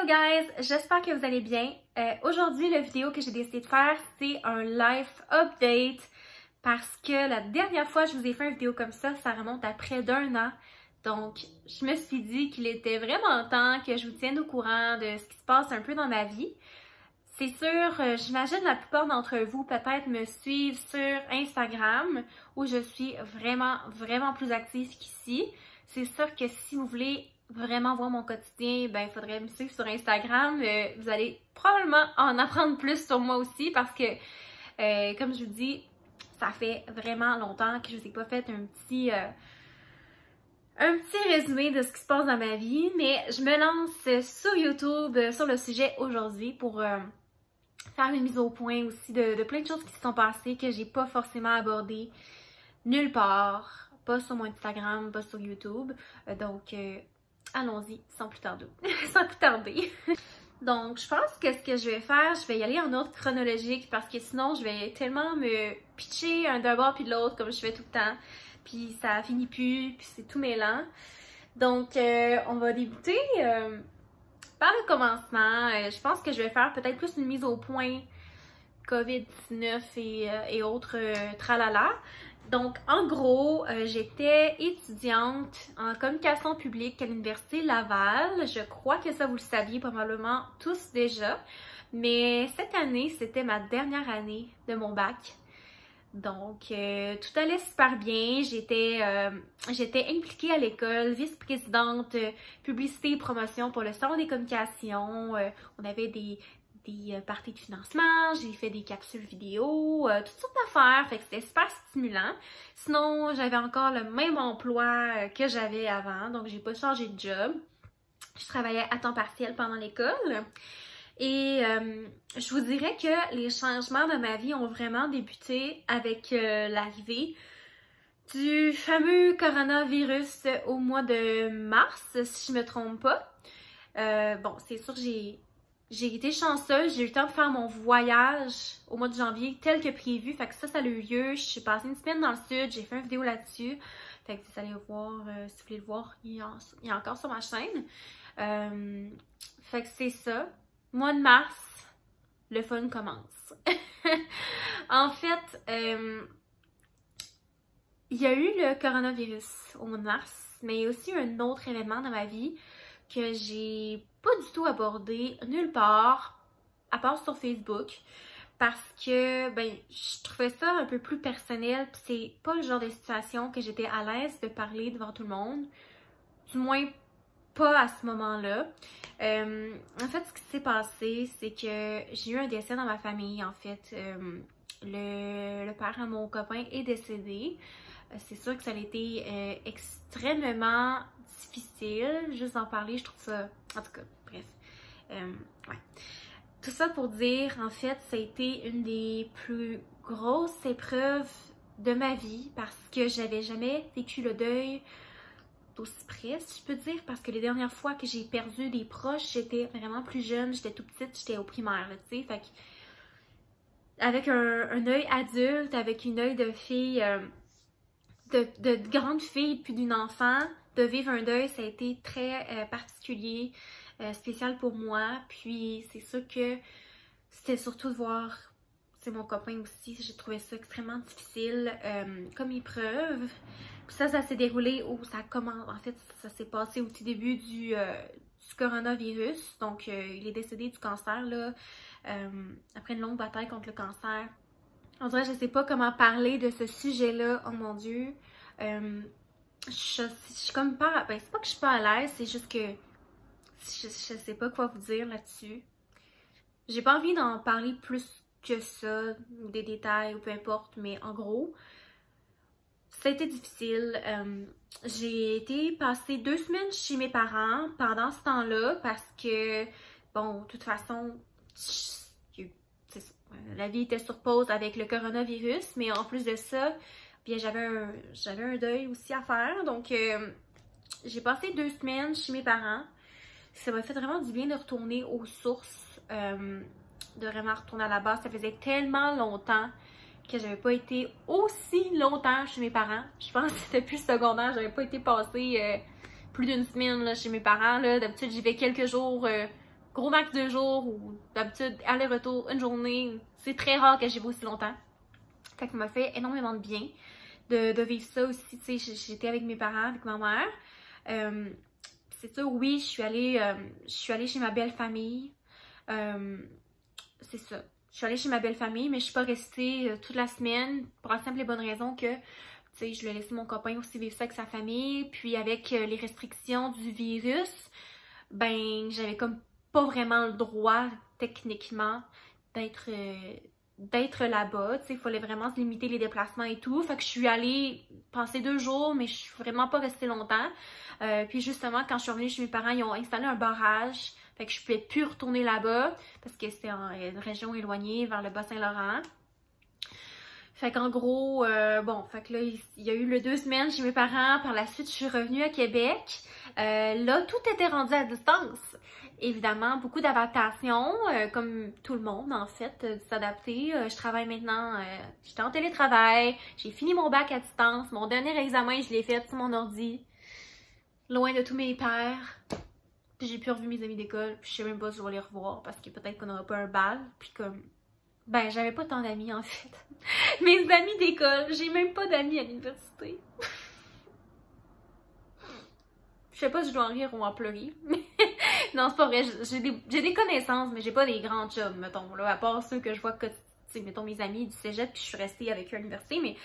Hello guys, j'espère que vous allez bien. Aujourd'hui, la vidéo que j'ai décidé de faire, c'est un life update parce que la dernière fois que je vous ai fait une vidéo comme ça remonte à près d'1 an. Donc, je me suis dit qu'il était vraiment temps que je vous tienne au courant de ce qui se passe un peu dans ma vie. C'est sûr, j'imagine la plupart d'entre vous peut-être me suivent sur Instagram où je suis vraiment plus active qu'ici. C'est sûr que si vous voulez vraiment voir mon quotidien, ben il faudrait me suivre sur Instagram. Vous allez probablement en apprendre plus sur moi aussi parce que, comme je vous dis, ça fait vraiment longtemps que je vous ai pas fait un petit résumé de ce qui se passe dans ma vie. Mais je me lance sur YouTube sur le sujet aujourd'hui pour faire une mise au point aussi de plein de choses qui se sont passées que j'ai pas forcément abordées nulle part. Pas sur mon Instagram, pas sur YouTube. Donc, allons-y, sans plus tarder. Sans plus tarder. Donc, je pense que ce que je vais faire, je vais y aller en ordre chronologique parce que sinon, je vais tellement me pitcher d'un bord puis de l'autre comme je fais tout le temps. Puis ça finit plus, puis c'est tout mêlant. Donc, on va débuter par le commencement. Je pense que je vais faire peut-être plus une mise au point COVID-19 et autres tralala. Donc, en gros, j'étais étudiante en communication publique à l'Université Laval. Je crois que ça, vous le saviez probablement tous déjà. Mais cette année, c'était ma dernière année de mon bac. Donc, tout allait super bien. J'étais impliquée à l'école, vice-présidente publicité et promotion pour le salon des communications. On avait des parties de financement, j'ai fait des capsules vidéo, toutes sortes d'affaires, fait que c'était super stimulant. Sinon, j'avais encore le même emploi que j'avais avant, donc j'ai pas changé de job. Je travaillais à temps partiel pendant l'école. Et je vous dirais que les changements de ma vie ont vraiment débuté avec l'arrivée du fameux coronavirus au mois de mars, si je me trompe pas. Bon, c'est sûr, j'ai été chanceuse, j'ai eu le temps de faire mon voyage au mois de janvier tel que prévu, fait que ça a eu lieu. Je suis passée une semaine dans le sud, j'ai fait une vidéo là-dessus, fait que vous allez voir, si vous voulez le voir, il y a encore sur ma chaîne. Fait que c'est ça. Mois de mars, le fun commence. En fait, il y a eu le coronavirus au mois de mars, mais il y a aussi un autre événement dans ma vie que j'ai pas du tout abordé nulle part, à part sur Facebook, parce que, ben, je trouvais ça un peu plus personnel, pis c'est pas le genre de situation que j'étais à l'aise de parler devant tout le monde, du moins pas à ce moment-là. En fait, ce qui s'est passé, c'est que j'ai eu un décès dans ma famille, en fait. Le père de mon copain est décédé. C'est sûr que ça a été extrêmement difficile. Juste d'en parler, je trouve ça... En tout cas, bref. Ouais. Tout ça pour dire, en fait, ça a été une des plus grosses épreuves de ma vie parce que j'avais jamais vécu le deuil d'aussi près, si je peux dire, parce que les dernières fois que j'ai perdu des proches, j'étais vraiment plus jeune, j'étais tout petite, j'étais au primaire, tu sais, fait que avec un œil adulte, avec une œil de fille... de grande fille puis d'une enfant, de vivre un deuil, ça a été très particulier, spécial pour moi. Puis c'est sûr que c'était surtout de voir, c'est mon copain aussi, j'ai trouvé ça extrêmement difficile comme épreuve. Puis ça s'est déroulé où ça commence, en fait ça s'est passé au tout début du coronavirus. Donc il est décédé du cancer là, après une longue bataille contre le cancer. On dirait que je sais pas comment parler de ce sujet-là, oh mon Dieu. Je suis comme pas... Ben, c'est pas que je suis pas à l'aise, c'est juste que je sais pas quoi vous dire là-dessus. J'ai pas envie d'en parler plus que ça, ou des détails, ou peu importe, mais en gros, ça a été difficile. J'ai été passer 2 semaines chez mes parents pendant ce temps-là parce que, bon, de toute façon... La vie était sur pause avec le coronavirus, mais en plus de ça, bien j'avais un deuil aussi à faire. Donc, j'ai passé 2 semaines chez mes parents. Ça m'a fait vraiment du bien de retourner aux sources, de vraiment retourner à la base. Ça faisait tellement longtemps que j'avais pas été aussi longtemps chez mes parents. Je pense que depuis le secondaire, j'avais pas été passer plus d'une semaine là, chez mes parents. D'habitude, j'y vais quelques jours gros max 2 jours ou d'habitude aller-retour une journée. C'est très rare que j'y vais aussi longtemps. Fait que ça m'a fait énormément de bien de vivre ça aussi. Tu sais, j'étais avec mes parents, avec ma mère. C'est sûr, oui, je suis allée chez ma belle famille. C'est ça. Je suis allée chez ma belle famille, mais je suis pas restée toute la semaine pour la simple et bonne raison que, tu sais, je lui ai laissé mon copain aussi vivre ça avec sa famille. Puis avec les restrictions du virus, ben, j'avais comme pas vraiment le droit, techniquement, d'être là-bas. Tu sais, il fallait vraiment se limiter les déplacements et tout. Fait que je suis allée passer 2 jours, mais je suis vraiment pas restée longtemps. Puis justement, quand je suis revenue chez mes parents, ils ont installé un barrage. Fait que je pouvais plus retourner là-bas parce que c'était en une région éloignée vers le Bas-Saint-Laurent. Fait qu'en gros, bon, fait que là, il y a eu le 2 semaines chez mes parents. Par la suite, je suis revenue à Québec. Là, tout était rendu à distance. Évidemment, beaucoup d'adaptation, comme tout le monde, en fait, de s'adapter. Je travaille maintenant, j'étais en télétravail. J'ai fini mon bac à distance. Mon dernier examen, je l'ai fait sur mon ordi. Loin de tous mes pairs. Puis j'ai plus revu mes amis d'école, puis je sais même pas si je vais les revoir parce que peut-être qu'on n'aura pas un bal, puis comme... Ben, j'avais pas tant d'amis en fait. Mes amis d'école, j'ai même pas d'amis à l'université. Je sais pas si je dois en rire ou en pleurer, mais... Non, c'est pas vrai, j'ai des connaissances, mais j'ai pas des grands chums, mettons, là, à part ceux que je vois que, tu sais, mettons mes amis du cégep, puis je suis restée avec eux à l'université, mais...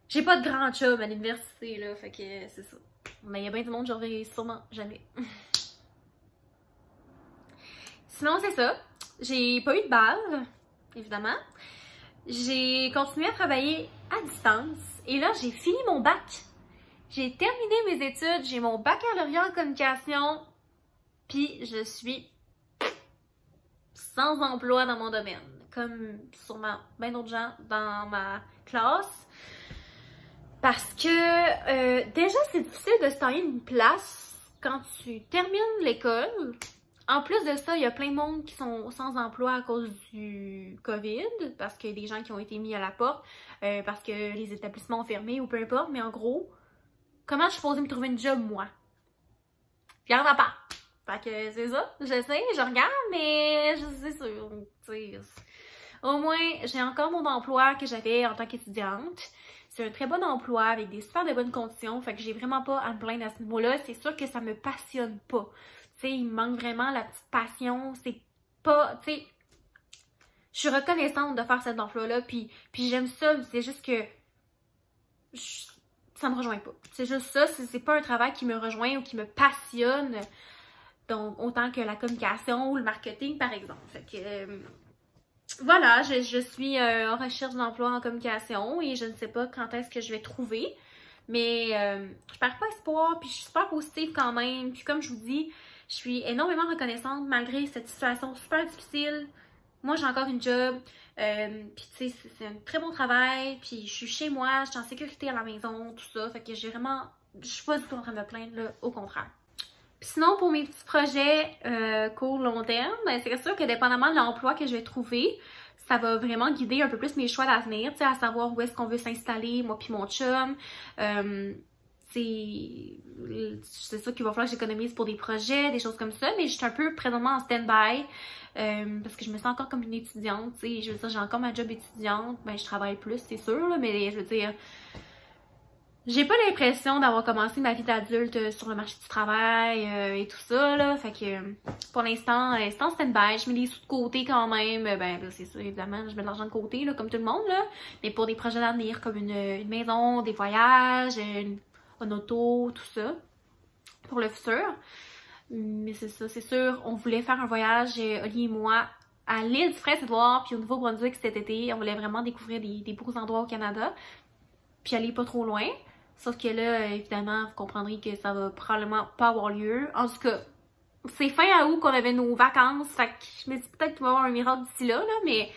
J'ai pas de grands chums à l'université, là, fait que c'est ça. Mais il y a bien du monde, j'en verrai sûrement jamais. Sinon, c'est ça. J'ai pas eu de balle, évidemment. J'ai continué à travailler à distance. Et là, j'ai fini mon bac. J'ai terminé mes études. J'ai mon baccalauréat en communication. Puis, je suis sans emploi dans mon domaine. Comme sûrement bien d'autres gens dans ma classe. Parce que, déjà, c'est difficile de se tailler une place quand tu termines l'école. En plus de ça, il y a plein de monde qui sont sans emploi à cause du COVID, parce qu'il y a des gens qui ont été mis à la porte, parce que les établissements ont fermé ou peu importe, mais en gros, comment je suis supposée me trouver une job, moi? Je regarde à part. Fait que c'est ça, je sais, je regarde, mais je sais sûr, tu sais, au moins, j'ai encore mon emploi que j'avais en tant qu'étudiante. C'est un très bon emploi avec des super de bonnes conditions, fait que j'ai vraiment pas à me plaindre à ce niveau-là. C'est sûr que ça me passionne pas. Tu sais, il me manque vraiment la petite passion. C'est pas, tu sais, je suis reconnaissante de faire cet emploi-là, puis j'aime ça, c'est juste que ça me rejoint pas. C'est juste ça, c'est pas un travail qui me rejoint ou qui me passionne, donc autant que la communication ou le marketing, par exemple. Fait que, voilà, je suis en recherche d'emploi en communication et je ne sais pas quand est-ce que je vais trouver, mais je perds pas espoir, puis je suis super positive quand même, puis comme je vous dis, je suis énormément reconnaissante malgré cette situation super difficile. Moi, j'ai encore une job, puis tu sais, c'est un très bon travail, puis je suis chez moi, je suis en sécurité à la maison, tout ça, fait que j'ai vraiment, je suis pas du tout en train de me plaindre, là, au contraire. Puis sinon, pour mes petits projets court, long terme, ben, c'est sûr que dépendamment de l'emploi que je vais trouver, ça va vraiment guider un peu plus mes choix d'avenir, tu sais, à savoir où est-ce qu'on veut s'installer, moi puis mon chum. C'est ça qu'il va falloir que j'économise pour des projets, des choses comme ça, mais je suis un peu présentement en stand-by parce que je me sens encore comme une étudiante, tu sais, je veux dire, j'ai encore ma job étudiante, ben je travaille plus, c'est sûr, là, mais je veux dire, j'ai pas l'impression d'avoir commencé ma vie d'adulte sur le marché du travail et tout ça, là, fait que pour l'instant, c'est en stand-by, je mets des sous de côté quand même, ben là, c'est ça, évidemment, je mets de l'argent de côté, là, comme tout le monde, là, mais pour des projets d'avenir, comme une maison, des voyages, un auto, tout ça, pour le futur. Mais c'est ça, c'est sûr, on voulait faire un voyage, Oli et moi, à l'île du Prince-Édouard, puis au Nouveau-Brunswick cet été. On voulait vraiment découvrir des beaux endroits au Canada, puis aller pas trop loin. Sauf que là, évidemment, vous comprendrez que ça va probablement pas avoir lieu. En tout cas, c'est fin août qu'on avait nos vacances, fait que je me dis peut-être qu'il va y avoir un miracle d'ici là, mais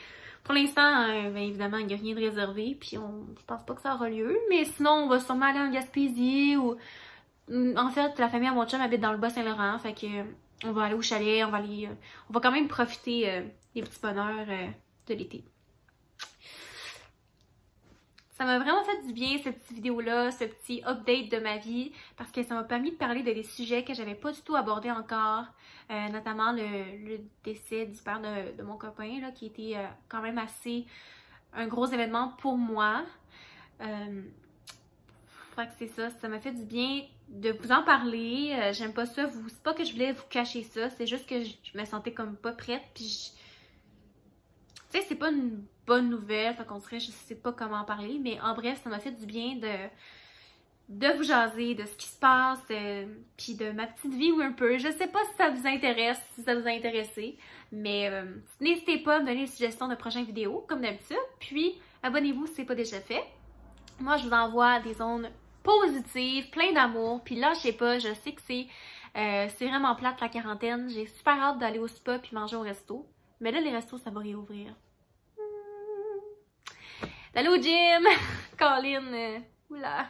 pour l'instant, ben évidemment, il n'y a rien de réservé, puis je pense pas que ça aura lieu. Mais sinon, on va sûrement aller en Gaspésie ou... En fait, la famille à mon chum habite dans le Bas-Saint-Laurent, fait que on va aller au chalet, on va quand même profiter des petits bonheurs de l'été. Ça m'a vraiment fait du bien, cette petite vidéo-là, ce petit update de ma vie, parce que ça m'a permis de parler de des sujets que j'avais pas du tout abordés encore, notamment le décès du père de mon copain, là, qui était quand même assez un gros événement pour moi. Fait que c'est ça, ça m'a fait du bien de vous en parler. J'aime pas ça, c'est pas que je voulais vous cacher ça, c'est juste que je me sentais comme pas prête, puis tu sais, c'est pas une bonne nouvelle, fait qu'on dirait, je sais pas comment en parler, mais en bref, ça m'a fait du bien de vous jaser, de ce qui se passe, puis de ma petite vie un peu. Je sais pas si ça vous intéresse, si ça vous a intéressé, mais n'hésitez pas à me donner des suggestions de prochaines vidéos, comme d'habitude, puis abonnez-vous si c'est pas déjà fait. Moi, je vous envoie des ondes positives, plein d'amour, puis lâchez pas, je sais que c'est vraiment plate la quarantaine, j'ai super hâte d'aller au spa puis manger au resto, mais là, les restos, ça va réouvrir. D'aller au gym! Colin! Oula!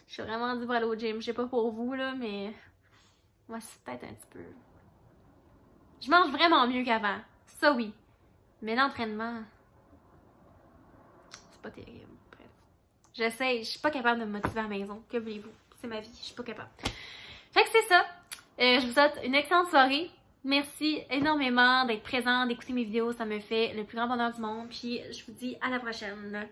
Je suis vraiment due pour aller au gym. Je sais pas pour vous, là, mais moi, c'est peut-être un petit peu... Je mange vraiment mieux qu'avant. Ça, oui. Mais l'entraînement, c'est pas terrible. Bref. J'essaie. Je suis pas capable de me motiver à la maison. Que voulez-vous? C'est ma vie. Je suis pas capable. Fait que c'est ça. Je vous souhaite une excellente soirée. Merci énormément d'être présent, d'écouter mes vidéos. Ça me fait le plus grand bonheur du monde. Puis je vous dis à la prochaine.